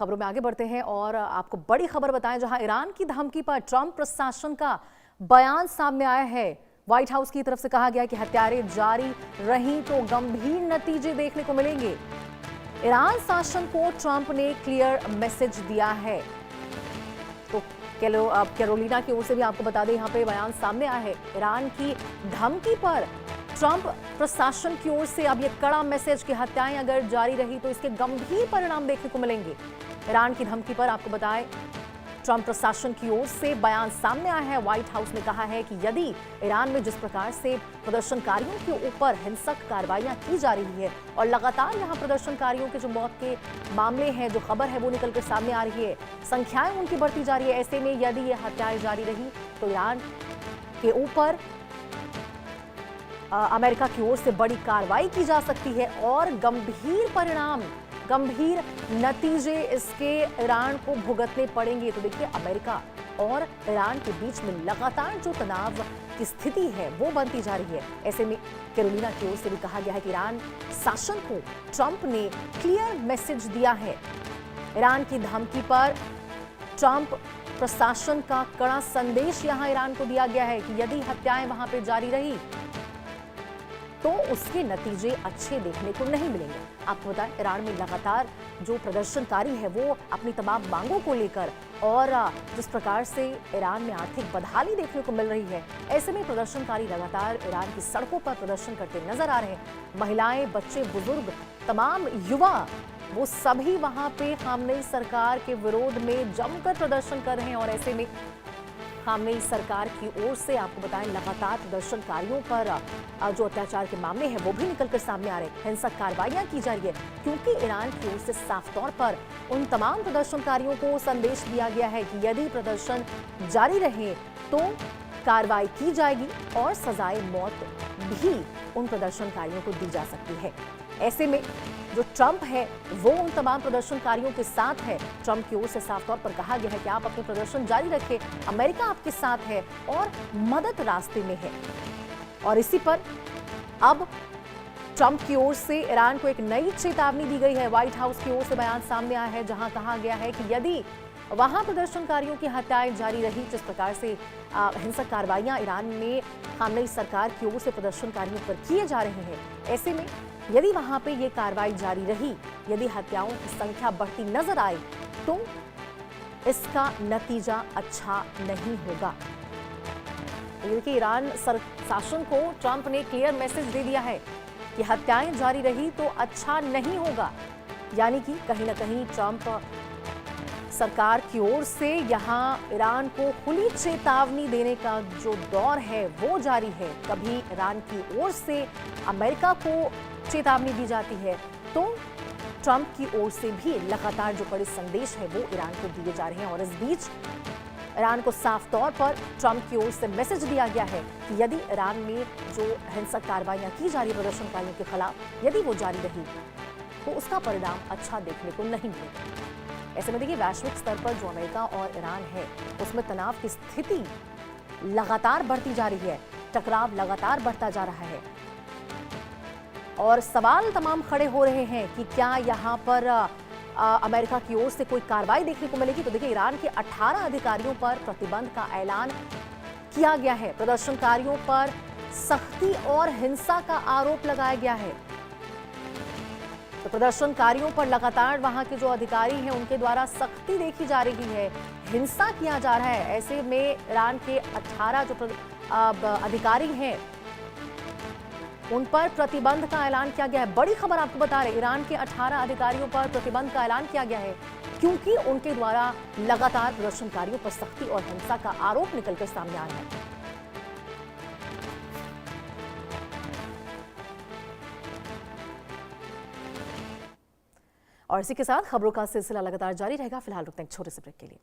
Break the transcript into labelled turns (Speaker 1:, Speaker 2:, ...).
Speaker 1: खबरों में आगे बढ़ते हैं और आपको बड़ी खबर बताएं, जहां ईरान की धमकी पर ट्रंप प्रशासन का बयान सामने आया है। व्हाइट हाउस की तरफ से कहा गया कि हत्याएं जारी रही तो गंभीर नतीजे देखने को मिलेंगे। ईरान शासन को ट्रंप ने क्लियर मैसेज दिया है। तो कैरोलिना की ओर से भी आपको बता दें, यहां पे बयान सामने आया है। ईरान की धमकी पर ट्रंप प्रशासन की ओर से अब ये कड़ा मैसेज कि हत्याएं अगर जारी रही तो इसके गंभीर परिणाम देखने को मिलेंगे। ईरान की धमकी पर आपको बताएं, ट्रंप प्रशासन की ओर से बयान सामने आया है। व्हाइट हाउस ने कहा है कि यदि ईरान में जिस प्रकार से प्रदर्शनकारियों के ऊपर हिंसक कार्रवाइयां की जा रही है और लगातार यहां प्रदर्शनकारियों के जो मौत के मामले हैं, जो खबर है वो निकलकर सामने आ रही है, संख्याएं उनकी बढ़ती जा रही है। ऐसे में यदि ये हत्याएं जारी रही तो ईरान के ऊपर अमेरिका की ओर से बड़ी कार्रवाई की जा सकती है और गंभीर नतीजे इसके ईरान को भुगतने पड़ेंगे। तो देखिए, अमेरिका और ईरान के बीच में लगातार जो तनाव की स्थिति है वो बनती जा रही है। ऐसे में कैरोलिना की ओर से भी कहा गया है कि ईरान शासन को ट्रंप ने क्लियर मैसेज दिया है। ईरान की धमकी पर ट्रंप प्रशासन का कड़ा संदेश यहां ईरान को दिया गया है कि यदि हत्याएं वहां पे जारी रही तो उसके नतीजे अच्छे देखने को नहीं मिलेंगे। आपको बताएं, ईरान में लगातार जो प्रदर्शनकारी है वो अपनी तमाम मांगों को लेकर और जिस प्रकार से ईरान में आर्थिक बदहाली देखने को मिल रही है, ऐसे में प्रदर्शनकारी लगातार ईरान की सड़कों पर प्रदर्शन करते नजर आ रहे हैं। महिलाएं, बच्चे, बुजुर्ग, तमाम युवा, वो सभी वहां पे खामनेई सरकार के विरोध में जमकर प्रदर्शन कर रहे हैं। और ऐसे में खामनेई सरकार की ओर से आपको बताएं, लगातार प्रदर्शनकारियों पर जो अत्याचार के मामले हैं वो भी निकलकर सामने आ रहे हैं। हिंसक कार्रवाइयां की जा रही है क्योंकि ईरान की ओर से साफ तौर पर उन तमाम प्रदर्शनकारियों को संदेश दिया गया है कि यदि प्रदर्शन जारी रहे तो कार्रवाई की जाएगी और सजाए मौत भी उन प्रदर्शनकारियों को दी जा सकती है। ऐसे में जो ट्रंप है वो उन तमाम प्रदर्शनकारियों के साथ है। ट्रंप की ओर से साफ तौर पर कहा गया है कि आप अपने प्रदर्शन जारी रखें, अमेरिका आपके साथ है और मदद रास्ते में है। और इसी पर अब ट्रंप की ओर से ईरान को एक नई चेतावनी दी गई है। व्हाइट हाउस की ओर से बयान सामने आया है, जहां कहा गया है कि यदि वहां प्रदर्शनकारियों की हत्याएं जारी रही, जिस प्रकार से हिंसक कार्रवाइयां ईरान में खामनेई सरकार की ओर से प्रदर्शनकारियों पर किए जा रहे हैं, ऐसे में यदि वहां पे ये कार्रवाई जारी रही, यदि हत्याओं की संख्या बढ़ती नजर आए तो इसका नतीजा अच्छा नहीं होगा। देखिए, ईरान शासन को ट्रंप ने क्लियर मैसेज दे दिया है कि हत्याएं जारी रही तो अच्छा नहीं होगा। यानी कि कहीं ना कहीं ट्रंप सरकार की ओर से यहां ईरान को खुली चेतावनी देने का जो दौर है वो जारी है। कभी ईरान की ओर से अमेरिका को चेतावनी दी जाती है तो ट्रंप की ओर से भी लगातार जो कड़े संदेश है वो ईरान को दिए जा रहे हैं। और इस बीच ईरान को साफ तौर पर ट्रंप की ओर से मैसेज दिया गया है कि यदि ईरान में जो हिंसक कार्रवाइयां की जा रही प्रदर्शनकारियों के खिलाफ, यदि वो जारी रही तो उसका परिणाम अच्छा देखने को नहीं मिलेगा। ऐसे में देखिए, वैश्विक स्तर पर जो अमेरिका और ईरान है उसमें तनाव की स्थिति लगातार बढ़ती जा रही है, टकराव लगातार बढ़ता जा रहा है और सवाल तमाम खड़े हो रहे हैं कि क्या यहाँ पर अमेरिका की ओर से कोई कार्रवाई देखने को मिलेगी। तो देखिए, ईरान के 18 अधिकारियों पर प्रतिबंध का ऐलान किया गया है। प्रदर्शनकारियों पर सख्ती और हिंसा का आरोप लगाया गया है। तो प्रदर्शनकारियों पर लगातार वहां के जो अधिकारी हैं उनके द्वारा सख्ती देखी जा रही है, हिंसा किया जा रहा है। ऐसे में ईरान के 18 जो अधिकारी हैं उन पर प्रतिबंध का ऐलान किया गया है। बड़ी खबर आपको बता रहे, ईरान के 18 अधिकारियों पर प्रतिबंध का ऐलान किया गया है क्योंकि उनके द्वारा लगातार प्रदर्शनकारियों पर सख्ती और हिंसा का आरोप निकलकर सामने आ रहा है। और इसी के साथ खबरों का सिलसिला लगातार जारी रहेगा। फिलहाल रुकते हैं एक छोटे से ब्रेक के लिए।